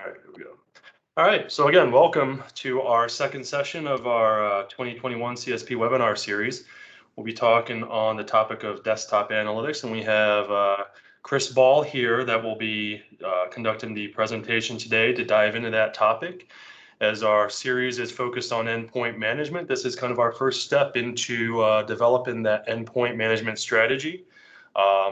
All right, here we go. All right, so again, welcome to our second session of our 2021 CSP webinar series. We'll be talking on the topic of desktop analytics, and we have Chris Ball here that will be conducting the presentation today to dive into that topic. As our series is focused on endpoint management, this is kind of our first step into developing that endpoint management strategy.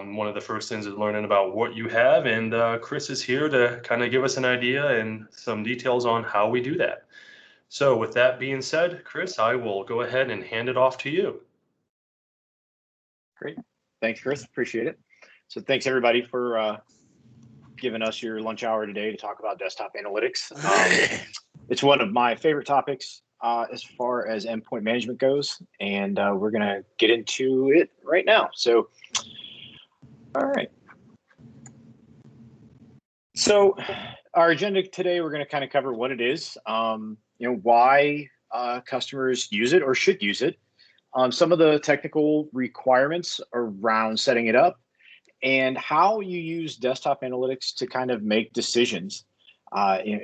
One of the first things is learning about what you have, and Chris is here to kind of give us an idea and some details on how we do that. So with that being said, Chris, I will go ahead and hand it off to you. Great. Thanks, Chris. Appreciate it. So thanks, everybody, for giving us your lunch hour today to talk about desktop analytics. It's one of my favorite topics as far as endpoint management goes, and we're going to get into it right now. So, all right. So our agenda today, we're going to kind of cover what it is, why customers use it or should use it, some of the technical requirements around setting it up, and how you use desktop analytics to kind of make decisions.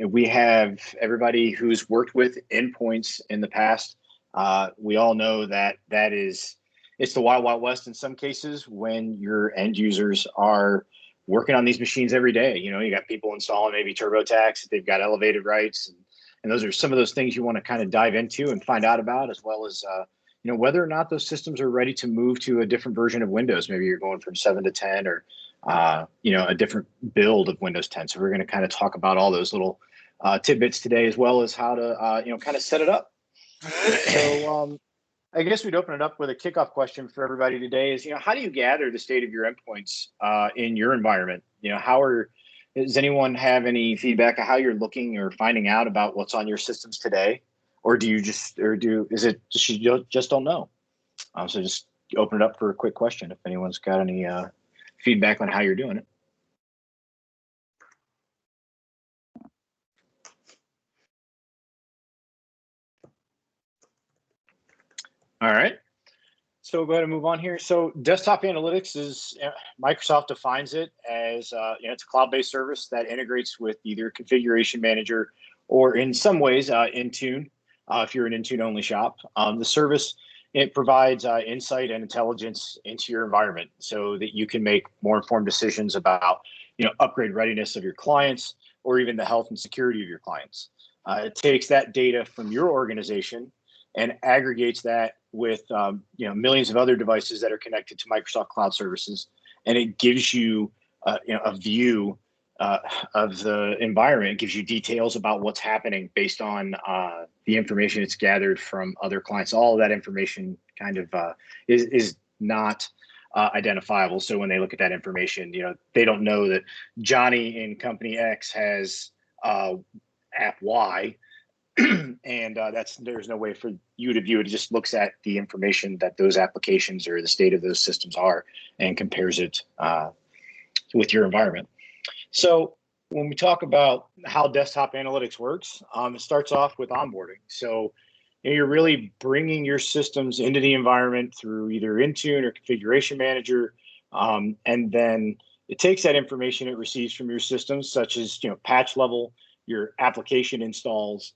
We have everybody who's worked with endpoints in the past. We all know that it's the wild, wild west in some cases when your end users are working on these machines every day. You got people installing maybe TurboTax, they've got elevated rights, and those are some of those things you want to kind of dive into and find out about, as well as whether or not those systems are ready to move to a different version of Windows. Maybe you're going from 7 to 10 or, a different build of Windows 10. So we're going to kind of talk about all those little tidbits today, as well as how to, kind of set it up. So I guess we'd open it up with a kickoff question for everybody today is, how do you gather the state of your endpoints in your environment? Does anyone have any feedback on how you're looking or finding out about what's on your systems today? Or you just don't know? So just open it up for a quick question if anyone's got any feedback on how you're doing it. All right. So we'll go ahead and move on here. So desktop analytics is, Microsoft defines it as, it's a cloud-based service that integrates with either configuration manager or in some ways Intune. If you're an Intune only shop, the service, it provides insight and intelligence into your environment so that you can make more informed decisions about, upgrade readiness of your clients or even the health and security of your clients. It takes that data from your organization and aggregates that with, millions of other devices that are connected to Microsoft Cloud Services, and it gives you, a view of the environment. It gives you details about what's happening based on the information it's gathered from other clients. All of that information kind of is not identifiable. So when they look at that information, they don't know that Johnny in company X has app Y, and there's no way for you to view it. It just looks at the information that those applications or the state of those systems are and compares it with your environment. So when we talk about how desktop analytics works, it starts off with onboarding. So you're really bringing your systems into the environment through either Intune or Configuration Manager, and then it takes that information it receives from your systems, such as patch level, your application installs,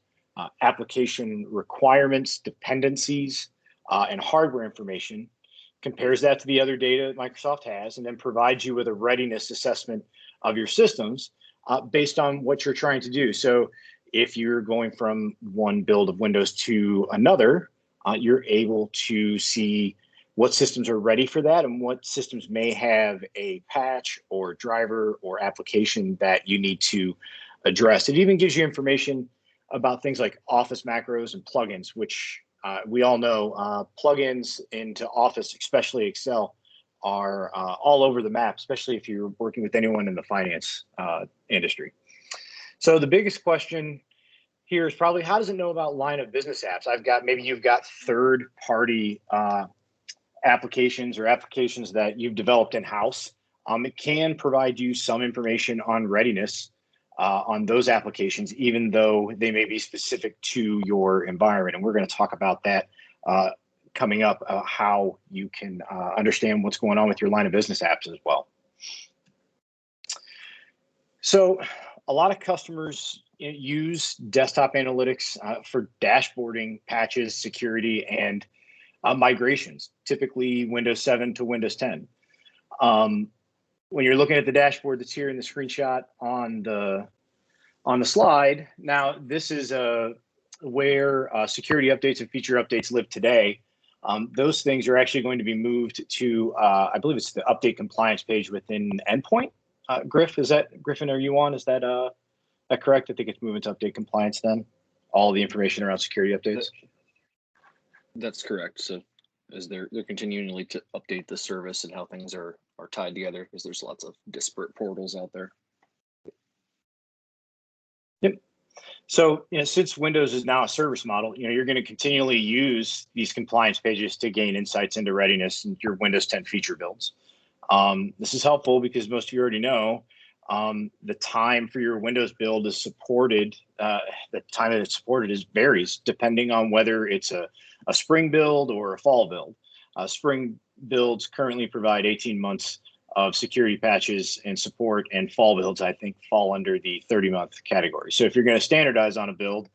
application requirements, dependencies, and hardware information, compares that to the other data Microsoft has, and then provides you with a readiness assessment of your systems based on what you're trying to do. So if you're going from one build of Windows to another, you're able to see what systems are ready for that and what systems may have a patch or driver or application that you need to address. It even gives you information about things like Office macros and plugins, which we all know plugins into Office, especially Excel, are all over the map, especially if you're working with anyone in the finance industry. So the biggest question here is probably, how does it know about line of business apps? Maybe you've got third-party applications or applications that you've developed in-house. It can provide you some information on readiness on those applications, even though they may be specific to your environment. And we're going to talk about that coming up, how you can understand what's going on with your line of business apps as well. So a lot of customers use desktop analytics for dashboarding, patches, security, and migrations, typically Windows 7 to Windows 10. When you're looking at the dashboard that's here in the screenshot on the slide, now this is where security updates and feature updates live today. Those things are actually going to be moved to, I believe it's the update compliance page within Endpoint. Griffin, are you on? Is that correct? I think it's moving to update compliance then. All the information around security updates. That's correct. So as they're continually to update the service and how things are tied together, because there's lots of disparate portals out there. Yep. So, since Windows is now a service model, you're going to continually use these compliance pages to gain insights into readiness and your Windows 10 feature builds. This is helpful because most of you already know the time for your Windows build is supported. The time that it's supported varies depending on whether it's a spring build or a fall build. Spring builds currently provide 18 months of security patches and support, and fall builds, I think, fall under the 30-month category. So if you're going to standardize on a build,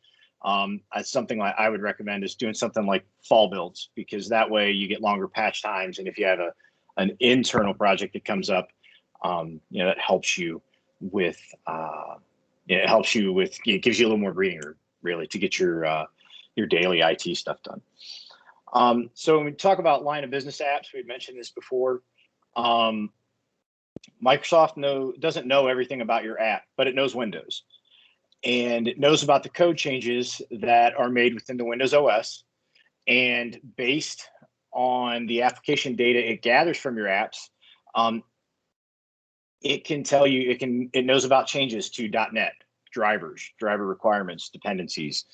something like I would recommend is doing something like fall builds, because that way you get longer patch times. And if you have an internal project that comes up, that helps you with, it gives you a little more breathing room, really, to get your daily IT stuff done. So when we talk about line of business apps, we've mentioned this before. Microsoft doesn't know everything about your app, but it knows Windows, and it knows about the code changes that are made within the Windows OS. And based on the application data it gathers from your apps, it can tell you, it knows about changes to .NET drivers, driver requirements, dependencies.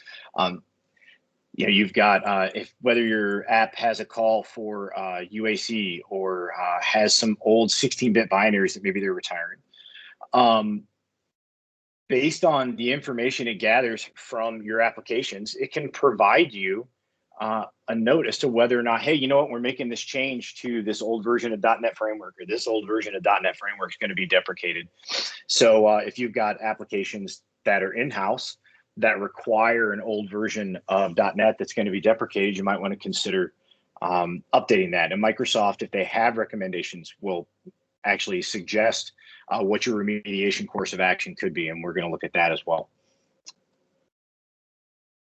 You've got whether your app has a call for UAC or has some old 16-bit binaries that maybe they're retiring. Based on the information it gathers from your applications, it can provide you a note as to whether or not, hey, you know what, we're making this change to this old version of .NET Framework, or this old version of .NET Framework is going to be deprecated. So if you've got applications that are in-house that require an old version of .NET that's going to be deprecated, you might want to consider updating that. And Microsoft, if they have recommendations, will actually suggest what your remediation course of action could be, and we're going to look at that as well.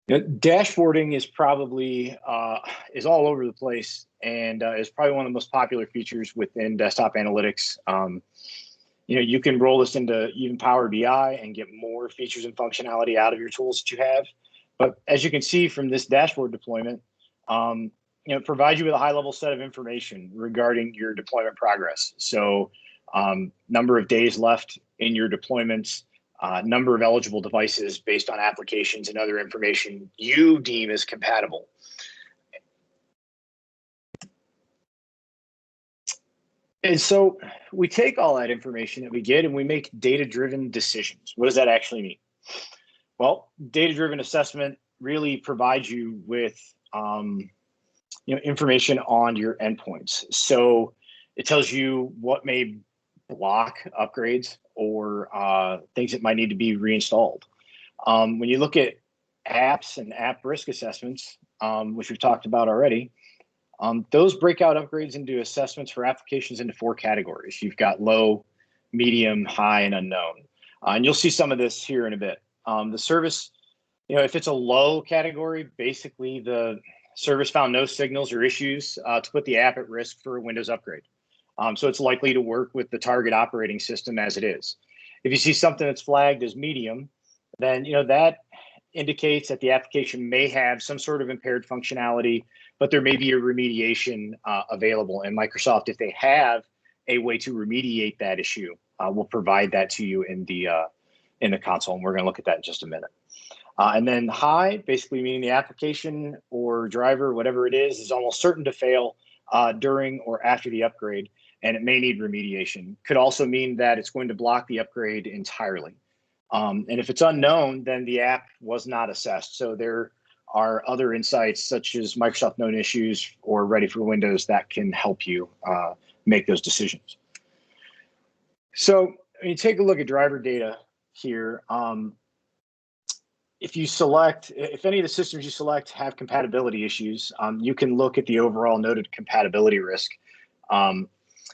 Dashboarding is probably is all over the place, and is probably one of the most popular features within desktop analytics. You can roll this into even Power BI and get more features and functionality out of your tools that you have. But as you can see from this dashboard deployment, it provides you with a high-level set of information regarding your deployment progress. So number of days left in your deployments, number of eligible devices based on applications and other information you deem as compatible. And so we take all that information that we get and we make data-driven decisions. What does that actually mean? Well, data-driven assessment really provides you with information on your endpoints. So it tells you what may block upgrades or things that might need to be reinstalled. When you look at apps and app risk assessments, which we've talked about already, those break out upgrades into assessments for applications into 4 categories. You've got low, medium, high, and unknown. And you'll see some of this here in a bit. The service, if it's a low category, basically the service found no signals or issues to put the app at risk for a Windows upgrade. So it's likely to work with the target operating system as it is. If you see something that's flagged as medium, then that indicates that the application may have some sort of impaired functionality, but there may be a remediation available. And Microsoft, if they have a way to remediate that issue, will provide that to you in the console. And we're going to look at that in just a minute. And then high, basically meaning the application or driver, whatever it is almost certain to fail during or after the upgrade, and it may need remediation. Could also mean that it's going to block the upgrade entirely. And if it's unknown, then the app was not assessed. So there are other insights such as Microsoft known issues or ready for Windows that can help you make those decisions. So when you take a look at driver data here, if any of the systems you select have compatibility issues, you can look at the overall noted compatibility risk. And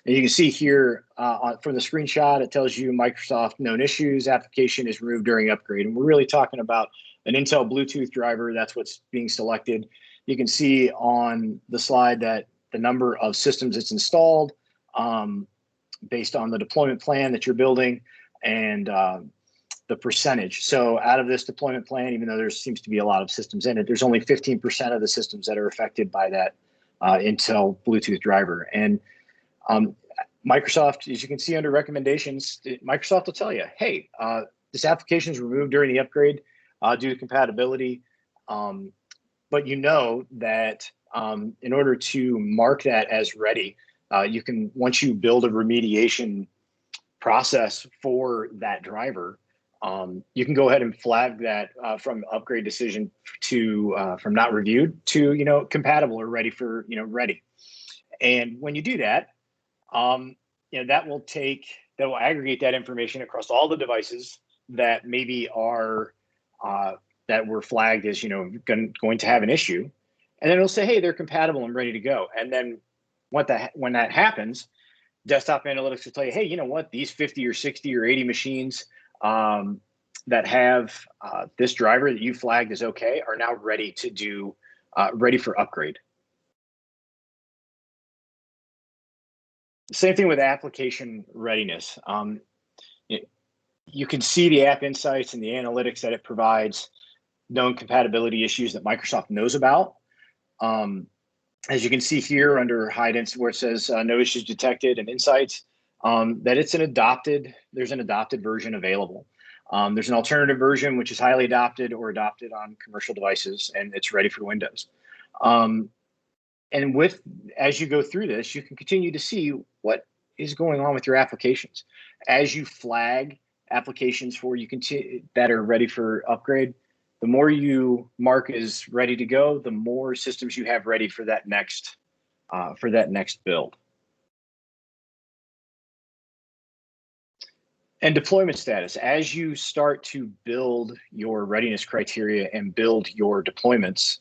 you can see here from the screenshot, it tells you Microsoft known issues, application is removed during upgrade. And we're really talking about an Intel Bluetooth driver. That's what's being selected. You can see on the slide that the number of systems it's installed based on the deployment plan that you're building and the percentage. So out of this deployment plan, even though there seems to be a lot of systems in it, there's only 15% of the systems that are affected by that Intel Bluetooth driver. And Microsoft, as you can see under recommendations, Microsoft will tell you, hey, this application is removed during the upgrade due to compatibility. But you know that in order to mark that as ready, you can, once you build a remediation process for that driver, you can go ahead and flag that from upgrade decision to from not reviewed to compatible or ready for ready. And when you do that, that will aggregate that information across all the devices that maybe are that were flagged as going to have an issue, and then it'll say, hey, they're compatible and ready to go. And then when that happens, Desktop Analytics will tell you, hey, you know what, these 50 or 60 or 80 machines that have this driver that you flagged as okay are now ready to do ready for upgrade. Same thing with application readiness. You can see the app insights and the analytics that it provides, known compatibility issues that Microsoft knows about. As you can see here under high density, where it says no issues detected and insights, that there's an adopted version available. There's an alternative version, which is highly adopted or adopted on commercial devices, and it's ready for Windows. And as you go through this, you can continue to see what is going on with your applications. As you flag applications for that are ready for upgrade, the more you mark as ready to go, the more systems you have ready for that next build. And deployment status. As you start to build your readiness criteria and build your deployments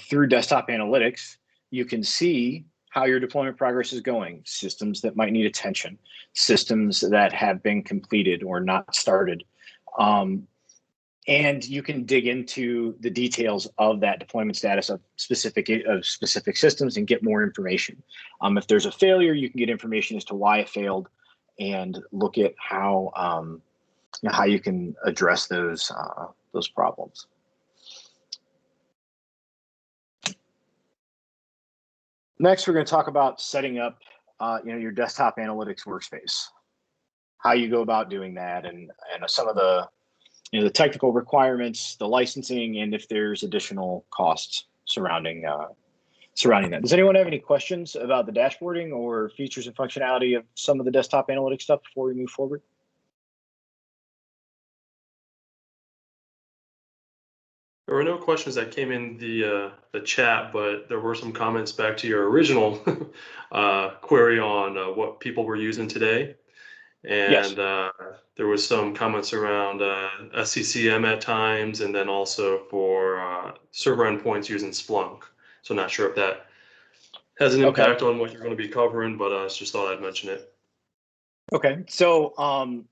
through Desktop Analytics, you can see how your deployment progress is going, systems that might need attention, systems that have been completed or not started. And you can dig into the details of that deployment status of specific systems and get more information. If there's a failure, you can get information as to why it failed and look at how you can address those problems. Next, we're going to talk about setting up your desktop analytics workspace, how you go about doing that, and some of the the technical requirements, the licensing, and if there's additional costs surrounding that. Does anyone have any questions about the dashboarding or features and functionality of some of the desktop analytics stuff before we move forward? There were no questions that came in the chat, but there were some comments back to your original query on what people were using today. And Yes. There was some comments around SCCM at times, and then also for server endpoints using Splunk. So not sure if that has an impact on what you're going to be covering, but I just thought I'd mention it. Okay. So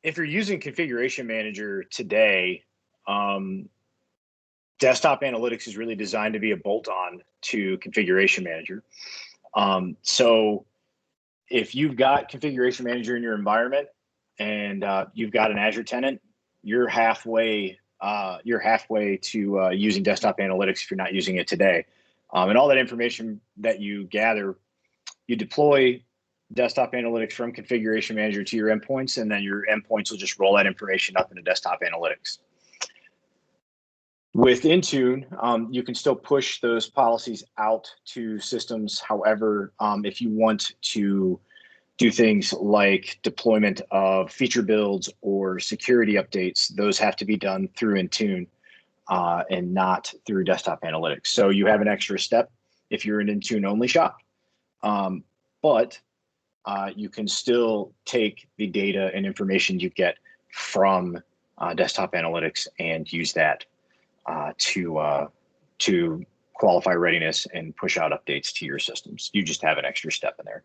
if you're using Configuration Manager today, Desktop Analytics is really designed to be a bolt-on to Configuration Manager. So if you've got Configuration Manager in your environment and you've got an Azure tenant, you're halfway to using Desktop Analytics if you're not using it today. And all that information that you gather, you deploy Desktop Analytics from Configuration Manager to your endpoints, and then your endpoints will just roll that information up into Desktop Analytics. With Intune, you can still push those policies out to systems. However, if you want to do things like deployment of feature builds or security updates, those have to be done through Intune and not through Desktop Analytics. So you have an extra step if you're an Intune only shop, but you can still take the data and information you get from desktop analytics and use that to qualify readiness and push out updates to your systems. You just have an extra step in there.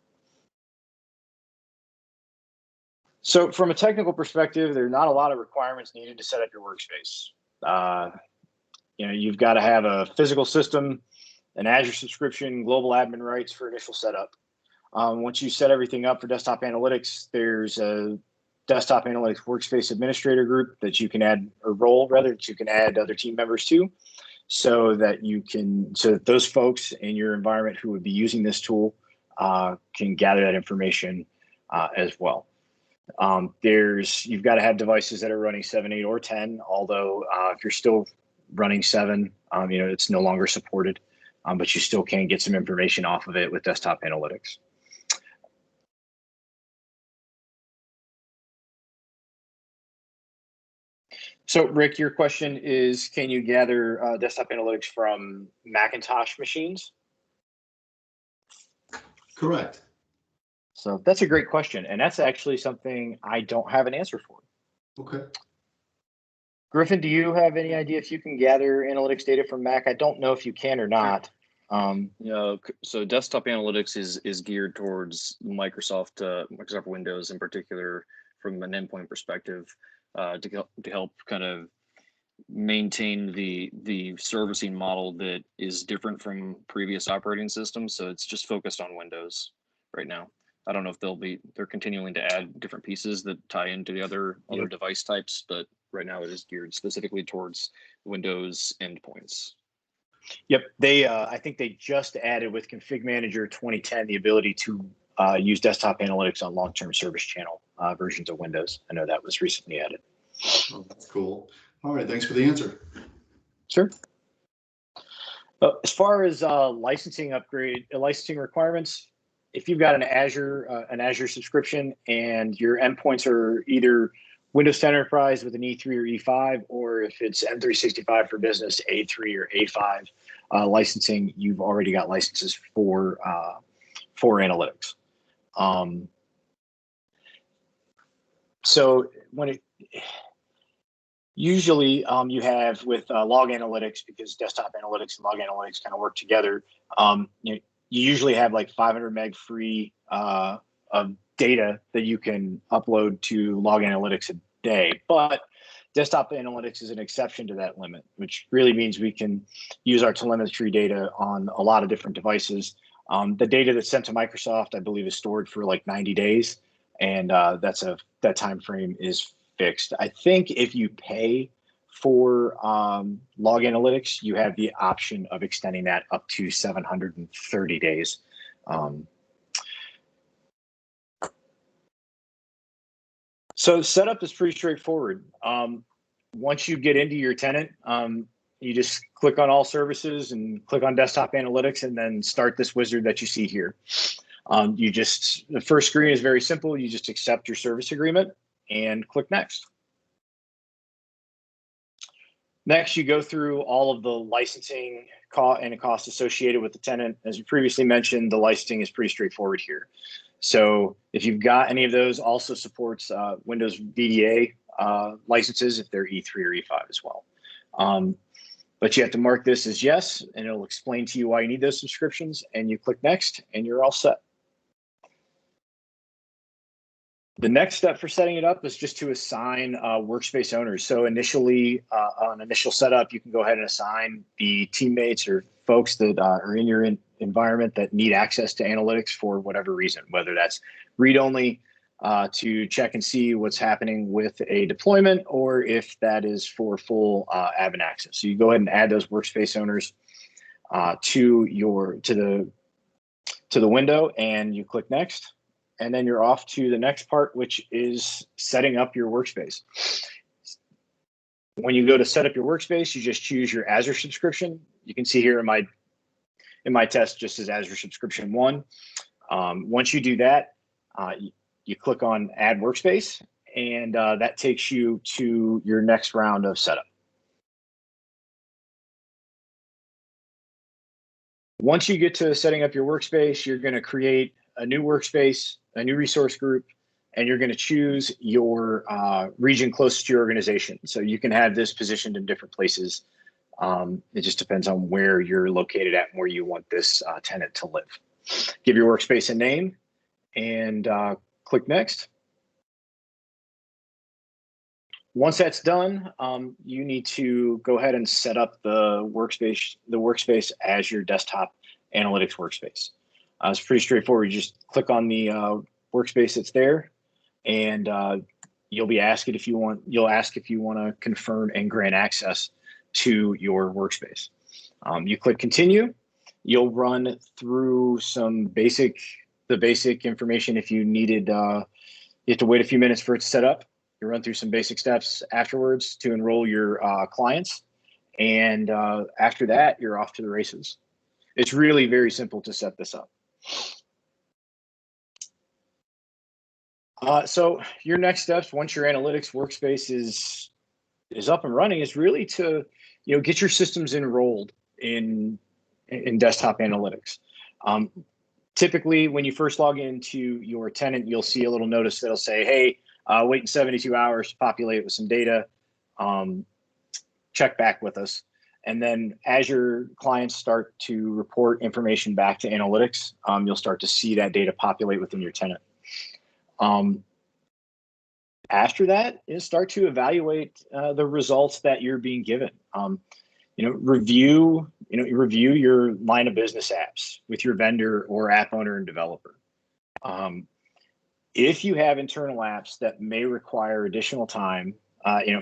So from a technical perspective, there are not a lot of requirements needed to set up your workspace. You've got to have a physical system, an Azure subscription, global admin rights for initial setup. Once you set everything up for desktop analytics, there's a desktop analytics workspace administrator group that you can add, or role rather, that you can add other team members to, so that those folks in your environment who would be using this tool can gather that information as well. You've got to have devices that are running 7, 8, or 10, although if you're still running 7, it's no longer supported, but you still can get some information off of it with desktop analytics. So Rick, your question is, can you gather desktop analytics from Macintosh machines? Correct. So that's a great question, and that's actually something I don't have an answer for. Okay. Griffin, do you have any idea if you can gather analytics data from Mac? I don't know if you can or not. So desktop analytics is geared towards Microsoft Windows in particular, from an endpoint perspective, to help kind of maintain the servicing model that is different from previous operating systems. So it's just focused on Windows right now. I don't know if they're continuing to add different pieces that tie into the other device types, but right now it is geared specifically towards Windows endpoints. Yep, I think they just added with Config Manager 2010 the ability to use desktop analytics on long-term service channel versions of Windows. I know that was recently added. Oh, that's cool. All right, thanks for the answer. Sure. As far as licensing requirements, if you've got an Azure subscription and your endpoints are either Windows 10 Enterprise with an E3 or E5, or if it's M365 for Business, A3 or A5 licensing, you've already got licenses for analytics. So usually you have with log analytics, because desktop analytics and log analytics kind of work together, you usually have like 500 meg free of data that you can upload to log analytics a day. But desktop analytics is an exception to that limit, which really means we can use our telemetry data on a lot of different devices. The data that's sent to Microsoft, I believe, is stored for like 90 days, and that time frame is fixed. I think if you pay for log analytics, you have the option of extending that up to 730 days. So setup is pretty straightforward. Once you get into your tenant, you just click on all services and click on desktop analytics, and then start this wizard that you see here. The first screen is very simple. You just accept your service agreement and click next. Next, you go through all of the licensing costs associated with the tenant. As you previously mentioned, the licensing is pretty straightforward here. So if you've got any of those, also supports Windows VDA licenses if they're E3 or E5 as well. But you have to mark this as yes, and it'll explain to you why you need those subscriptions, and you click next, and you're all set. The next step for setting it up is just to assign workspace owners. So initially, on initial setup, you can go ahead and assign the teammates or folks that are in your environment that need access to analytics for whatever reason, whether that's read-only to check and see what's happening with a deployment, or if that is for full admin access. So you go ahead and add those workspace owners to the window, and you click next. And then you're off to the next part, which is setting up your workspace. When you go to set up your workspace, you just choose your Azure subscription. You can see here in my test, just as Azure subscription 1. Once you do that, you click on Add Workspace, and that takes you to your next round of setup. Once you get to setting up your workspace, you're going to create a new workspace, a new resource group, and you're going to choose your region closest to your organization. So you can have this positioned in different places. It just depends on where you're located at and where you want this tenant to live. Give your workspace a name and click next. Once that's done, you need to go ahead and set up the workspace as your desktop analytics workspace. It's pretty straightforward. You just click on the workspace that's there, and you'll ask if you want to confirm and grant access to your workspace. You click continue. You'll run through the basic information. If you needed, you have to wait a few minutes for it to set up. You run through some basic steps afterwards to enroll your clients. And after that, you're off to the races. It's really very simple to set this up. So your next steps, once your analytics workspace is up and running, is really to get your systems enrolled in desktop analytics. Typically, when you first log into your tenant, you'll see a little notice that'll say, hey, waiting 72 hours to populate with some data, check back with us. And then as your clients start to report information back to analytics, you'll start to see that data populate within your tenant. After that, start to evaluate the results that you're being given. Review your line of business apps with your vendor or app owner and developer. If you have internal apps that may require additional time,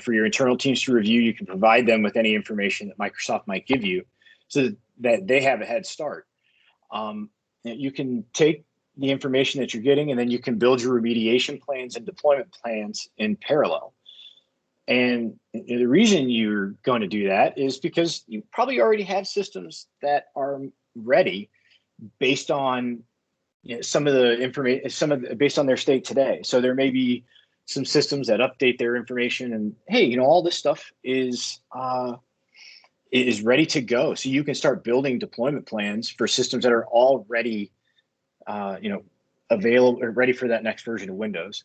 for your internal teams to review, you can provide them with any information that Microsoft might give you so that they have a head start. You can take the information that you're getting, and then you can build your remediation plans and deployment plans in parallel. And the reason you're going to do that is because you probably already have systems that are ready based on some of the information, based on their state today. So there may be some systems that update their information, and hey, all this stuff is ready to go. So you can start building deployment plans for systems that are already available or ready for that next version of Windows.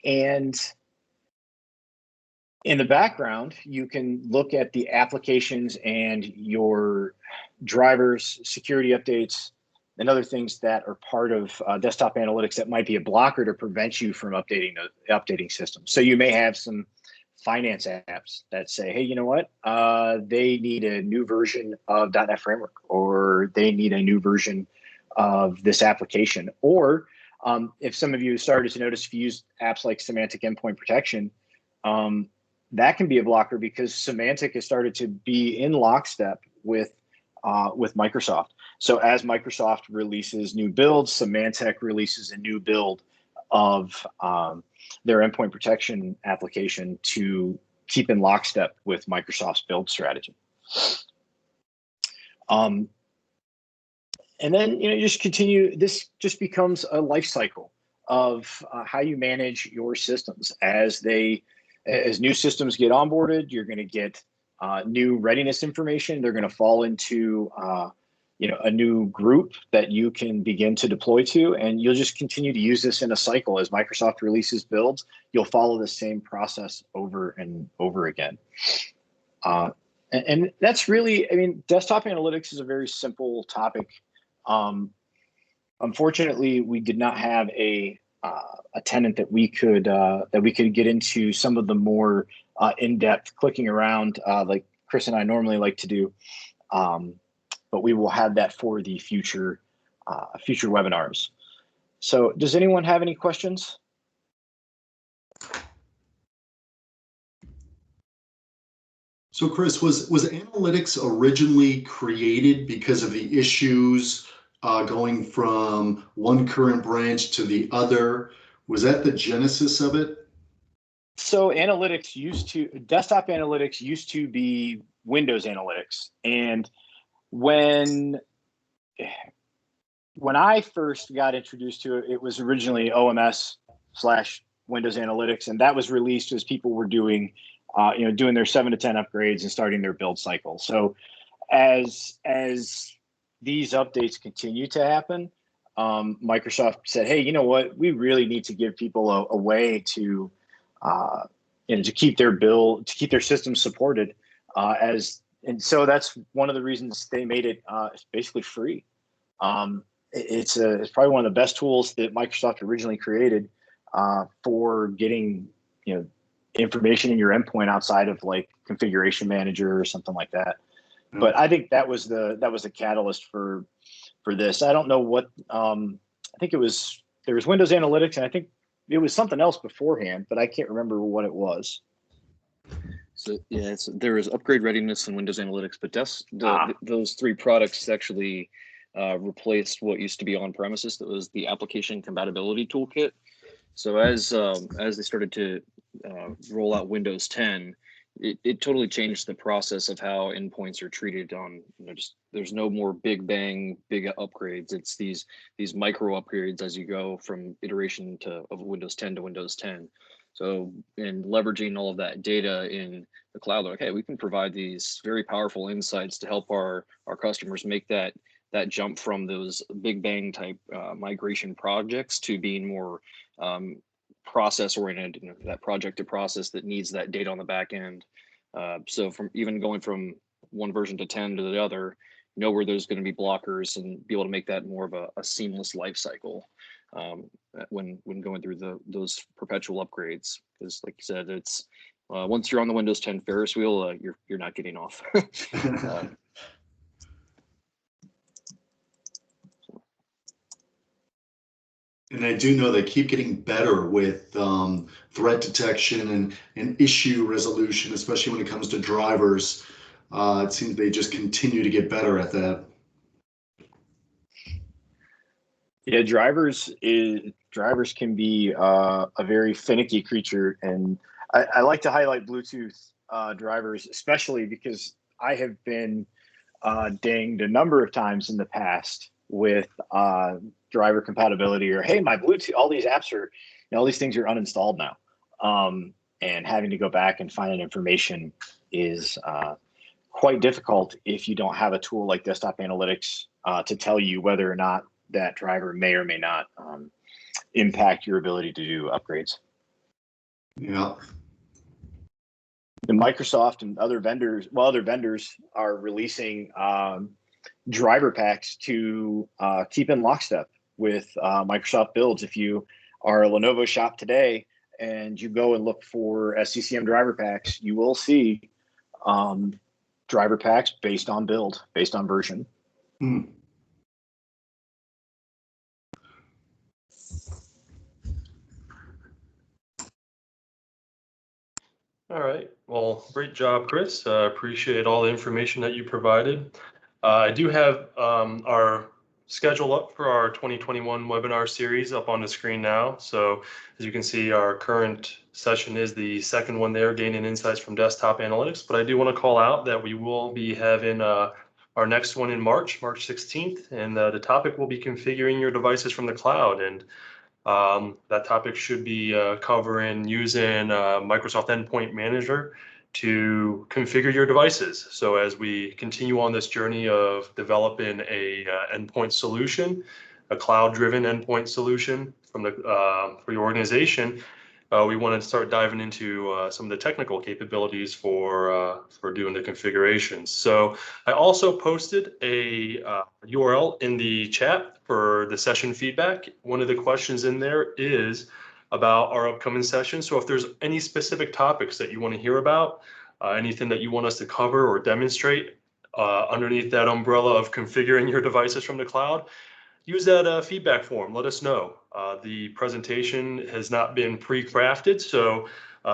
And in the background, you can look at the applications and your drivers, security updates, and other things that are part of desktop analytics that might be a blocker to prevent you from updating systems. So you may have some finance apps that say, hey, you know what? They need a new version of .NET Framework, or they need a new version of this application. Or if some of you started to notice, if you use apps like Semantic Endpoint Protection, that can be a blocker because Semantic has started to be in lockstep with Microsoft. So as Microsoft releases new builds, Symantec releases a new build of their endpoint protection application to keep in lockstep with Microsoft's build strategy. And then just continue. This just becomes a life cycle of how you manage your systems. As new systems get onboarded, you're going to get new readiness information. They're going to fall into a new group that you can begin to deploy to, and you'll just continue to use this in a cycle. As Microsoft releases builds, you'll follow the same process over and over again. And that's really, desktop analytics is a very simple topic. Unfortunately, we did not have a tenant that we could get into some of the more in-depth clicking around like Chris and I normally like to do. But we will have that for the future webinars. So does anyone have any questions? So Chris, was analytics originally created because of the issues going from one current branch to the other? Was that the genesis of it? So desktop analytics used to be Windows analytics. And when I first got introduced to it, it was originally OMS/Windows Analytics, and that was released as people were doing their 7 to 10 upgrades and starting their build cycle. So as these updates continue to happen, Microsoft said, "Hey, you know what? We really need to give people a way to, to keep their systems supported." And so that's one of the reasons they made it basically free. It's probably one of the best tools that Microsoft originally created for getting information in your endpoint outside of like configuration manager or something like that. Yeah. But I think that was the catalyst for this. I don't know what I think there was Windows Analytics, and I think it was something else beforehand, but I can't remember what it was. So yeah, there was upgrade readiness and Windows Analytics, but those three products actually replaced what used to be on premises. That was the application compatibility toolkit. So as they started to roll out Windows 10, it totally changed the process of how endpoints are treated on, just there's no more big bang, big upgrades. It's these micro upgrades as you go from iteration of Windows 10 to Windows 10. So in leveraging all of that data in the cloud, like, hey, we can provide these very powerful insights to help our customers make that jump from those big bang type migration projects to being more process oriented, that project to process that needs that data on the back end. So from even going from one version to 10 to the other, know where there's going to be blockers and be able to make that more of a seamless life cycle when going through those perpetual upgrades. Because like you said, it's once you're on the Windows 10 Ferris wheel, you're not getting off. And I do know they keep getting better with threat detection and issue resolution, especially when it comes to drivers. It seems they just continue to get better at that. Yeah, drivers can be a very finicky creature, and I like to highlight Bluetooth drivers, especially because I have been dinged a number of times in the past with driver compatibility, or hey, my Bluetooth, all these apps are, all these things are uninstalled now, and having to go back and find that information is quite difficult if you don't have a tool like Desktop Analytics to tell you whether or not that driver may or may not impact your ability to do upgrades. Yeah. And Microsoft and other vendors are releasing driver packs to keep in lockstep with Microsoft builds. If you are a Lenovo shop today and you go and look for SCCM driver packs, you will see driver packs based on build, based on version. All right. Well, great job, Chris. Appreciate all the information that you provided. I do have our schedule up for our 2021 webinar series up on the screen now. So as you can see, our current session is the second one there, gaining insights from desktop analytics. But I do want to call out that we will be having our next one in March 16th, and the topic will be configuring your devices from the cloud. And that topic should be covering using Microsoft Endpoint Manager to configure your devices. So as we continue on this journey of developing a endpoint solution, a cloud-driven endpoint solution for your organization, we want to start diving into some of the technical capabilities for doing the configurations. So I also posted a URL in the chat for the session feedback. One of the questions in there is about our upcoming session. So if there's any specific topics that you want to hear about, anything that you want us to cover or demonstrate underneath that umbrella of configuring your devices from the cloud, use that feedback form. Let us know. The presentation has not been pre-crafted, so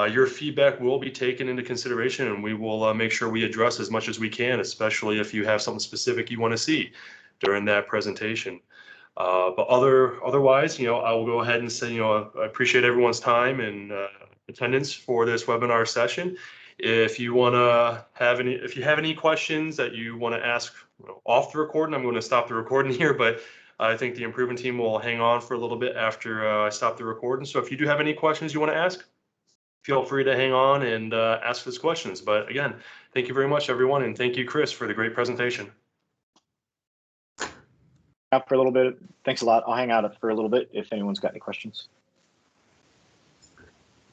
your feedback will be taken into consideration, and we will make sure we address as much as we can, especially if you have something specific you want to see during that presentation. But otherwise, I will go ahead and say, I appreciate everyone's time and attendance for this webinar session. If you have any questions that you want to ask off the recording, I'm going to stop the recording here, but I think the improvement team will hang on for a little bit after I stop the recording. So if you do have any questions you want to ask, feel free to hang on and ask those questions. But again, thank you very much, everyone. And thank you, Chris, for the great presentation. out for a little bit. Thanks a lot. I'll hang out for a little bit if anyone's got any questions.